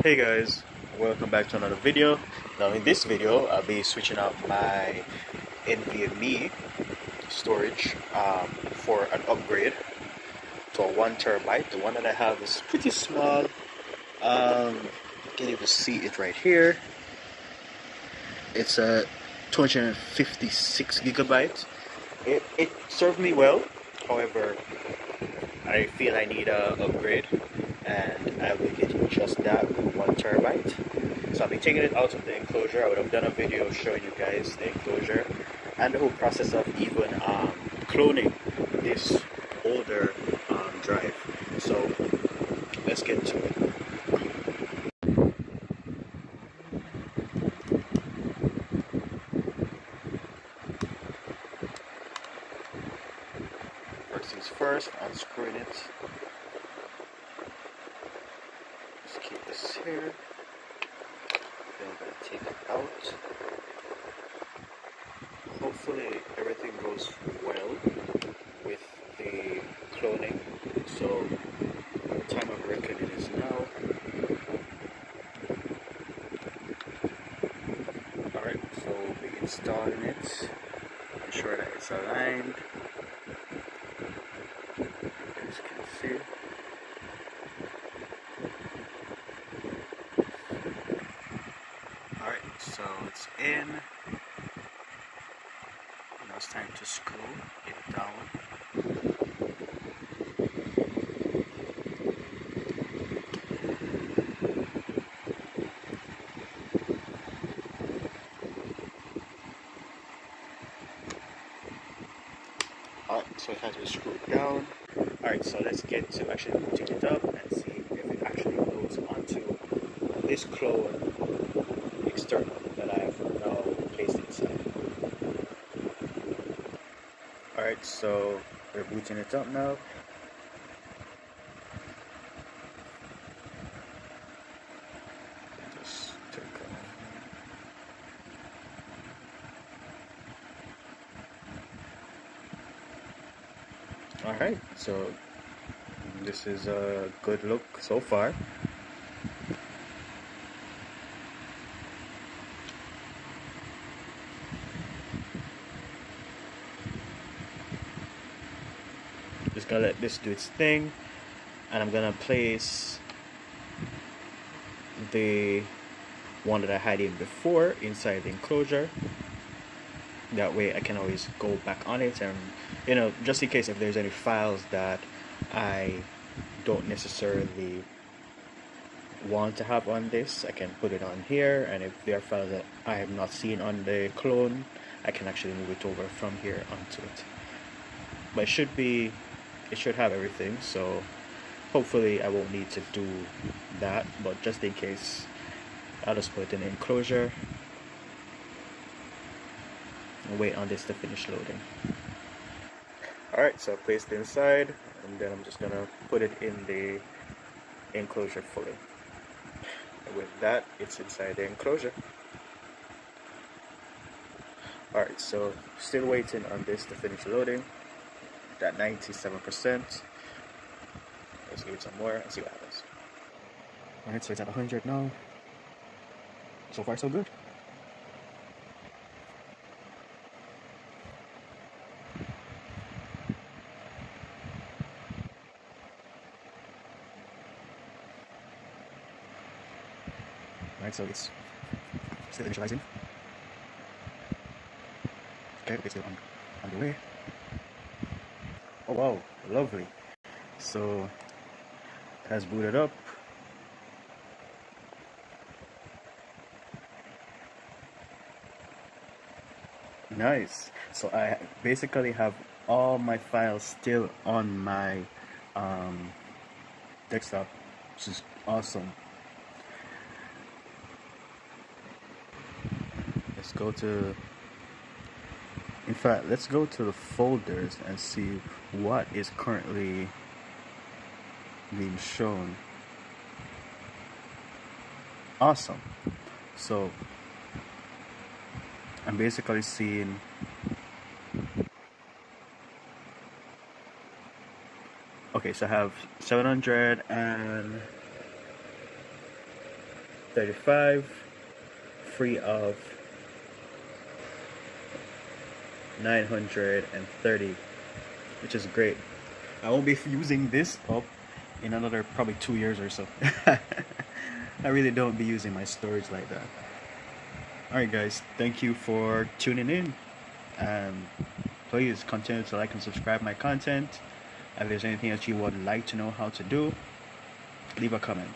Hey guys, welcome back to another video. Now in this video I'll be switching out my Nvme storage for an upgrade to a 1 TB. The one that I have is pretty small. You can even see it right here. It's a 256 GB. It served me well. However, I feel I need a upgrade, and I will get just that with 1 TB. So I'll be taking it out of the enclosure. I would have done a video showing you guys the enclosure and the whole process of even cloning this older drive. So let's get to it. First things first, unscrewing it. Just keep this here. Then I'm going to take it out. Hopefully everything goes well with the cloning. So the time of recording is now. Alright, so we'll be installing it. Ensure that it's aligned. As you can see. Alright, so it's in. Now it's time to screw it down. Alright, so it has been screwed down. Alright, so let's get to actually booting it up and see if it actually goes onto this clone external that I have now placed inside. Alright, so we're booting it up now. Just take Alright, so this is a good look so far. Just gonna let this do its thing, and I'm gonna place the one that I had in before inside the enclosure. That way I can always go back on it, and just in case if there's any files that I don't necessarily want to have on this, I can put it on here, and if there are files that I have not seen on the clone, I can actually move it over from here onto it. But it should have everything, so hopefully I won't need to do that, but just in case, I'll just put it in the enclosure and wait on this to finish loading. Alright, so I placed it inside, and then I'm just gonna put it in the enclosure fully. And with that, it's inside the enclosure. Alright, so still waiting on this to finish loading. At 97%. Let's give it some more and see what happens. Alright, so it's at 100 now. So far so good. Alright, so it's still initializing. Okay, it's still on the way. Oh wow, lovely. So it has booted up. Nice. So I basically have all my files still on my desktop, which is awesome. Let's go to the folders and see what is currently being shown. Awesome. So I'm basically seeing okay, so I have 700 and 35, free of 930, which is great. I won't be using this up in another probably 2 years or so. I really don't be using my storage like that. Alright guys, thank you for tuning in, and please continue to like and subscribe my content. If there's anything that you would like to know how to do, leave a comment.